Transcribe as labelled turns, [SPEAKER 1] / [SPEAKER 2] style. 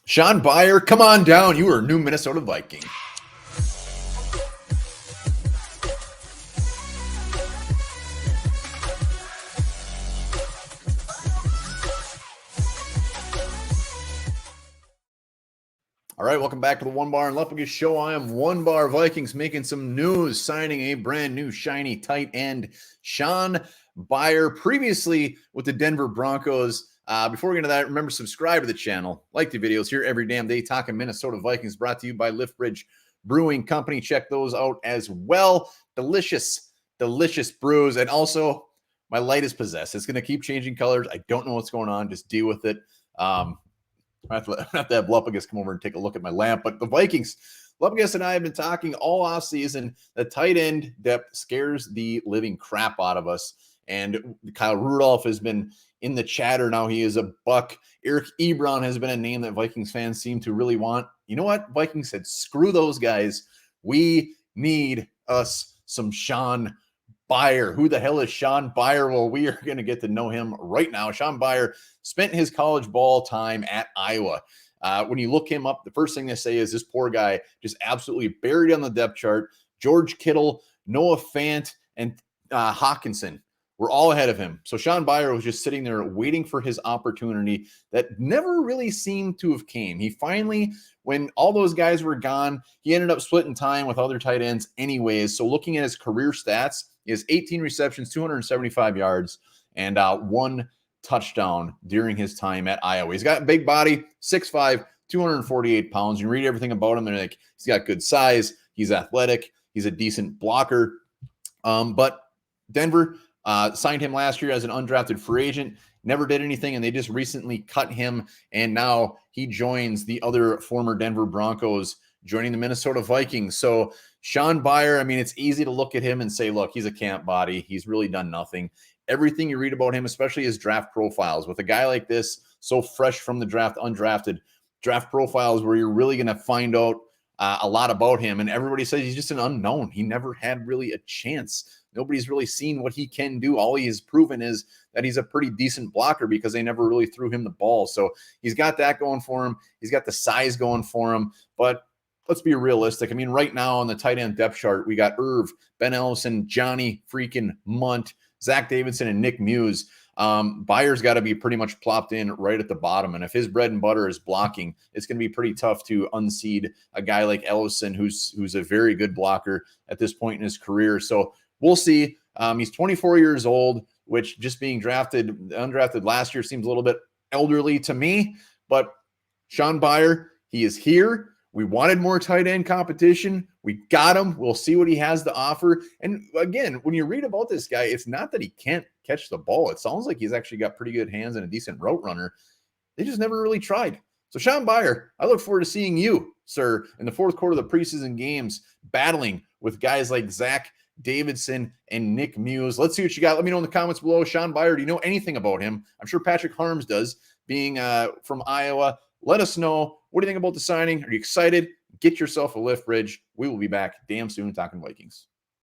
[SPEAKER 1] Shaun Beyer, come on down. You are a new Minnesota Viking. All right, welcome back to the Onebar and Lupagus show. I am Onebar Vikings making some news, signing a brand new shiny tight end, Shaun Beyer, previously with the Denver Broncos. Before we get into that, remember, subscribe to the channel, like the videos here every damn day, talking Minnesota Vikings, brought to you by Liftbridge Brewing Company. Check those out as well. Delicious, delicious brews. And also, my light is possessed. It's going to keep changing colors. I don't know what's going on. Just deal with it. I have to have Lupagus come over and take a look at my lamp. But the Vikings, Lupagus and I have been talking all offseason. The tight end depth scares the living crap out of us. And Kyle Rudolph has been in the chatter now. He is a buck. Eric Ebron has been a name that Vikings fans seem to really want. You know what? Vikings said, screw those guys. We need us some Shaun Beyer. Who the hell is Shaun Beyer? Well, we are going to get to know him right now. Shaun Beyer spent his college ball time at Iowa. When you look him up, the first thing they say is this poor guy just absolutely buried on the depth chart. George Kittle, Noah Fant, and Hawkinson were all ahead of him. So Shaun Beyer was just sitting there waiting for his opportunity that never really seemed to have came. He finally, when all those guys were gone, he ended up splitting time with other tight ends anyways. So looking at his career stats, he has 18 receptions, 275 yards, and one touchdown during his time at Iowa. He's got a big body, 6'5", 248 pounds. You read everything about him, and like, he's got good size. He's athletic. He's a decent blocker. But Denver signed him last year as an undrafted free agent, never did anything, and they just recently cut him, and now he joins the other former Denver Broncos, joining the Minnesota Vikings. So Shaun Beyer, I mean, it's easy to look at him and say, look, he's a camp body. He's really done nothing. Everything you read about him, especially his draft profiles, with a guy like this, so fresh from the draft, undrafted, draft profiles where you're really going to find out a lot about him. And everybody says he's just an unknown. He never had really a chance. Nobody's really seen what he can do. All he has proven is that he's a pretty decent blocker because they never really threw him the ball. So he's got that going for him. He's got the size going for him. But let's be realistic. I mean, right now on the tight end depth chart, we got Irv, Ben Ellison, Johnny freaking Munt, Zach Davidson, and Nick Muse. Beyer's got to be pretty much plopped in right at the bottom. And if his bread and butter is blocking, it's going to be pretty tough to unseed a guy like Ellison, who's a very good blocker at this point in his career. So we'll see. He's 24 years old, which just being undrafted last year seems a little bit elderly to me. But Shaun Beyer, he is here. We wanted more tight end competition. We got him. We'll see what he has to offer. And again, when you read about this guy, it's not that he can't catch the ball. It sounds like he's actually got pretty good hands and a decent route runner. They just never really tried. So Shaun Beyer, I look forward to seeing you, sir, in the fourth quarter of the preseason games, battling with guys like Zach Davidson and Nick Muse. Let's see what you got. Let me know in the comments below. Shaun Beyer, do you know anything about him? I'm sure Patrick Harms does, being from Iowa. Let us know. What do you think about the signing? Are you excited? Get yourself a lift bridge. We will be back damn soon talking Vikings.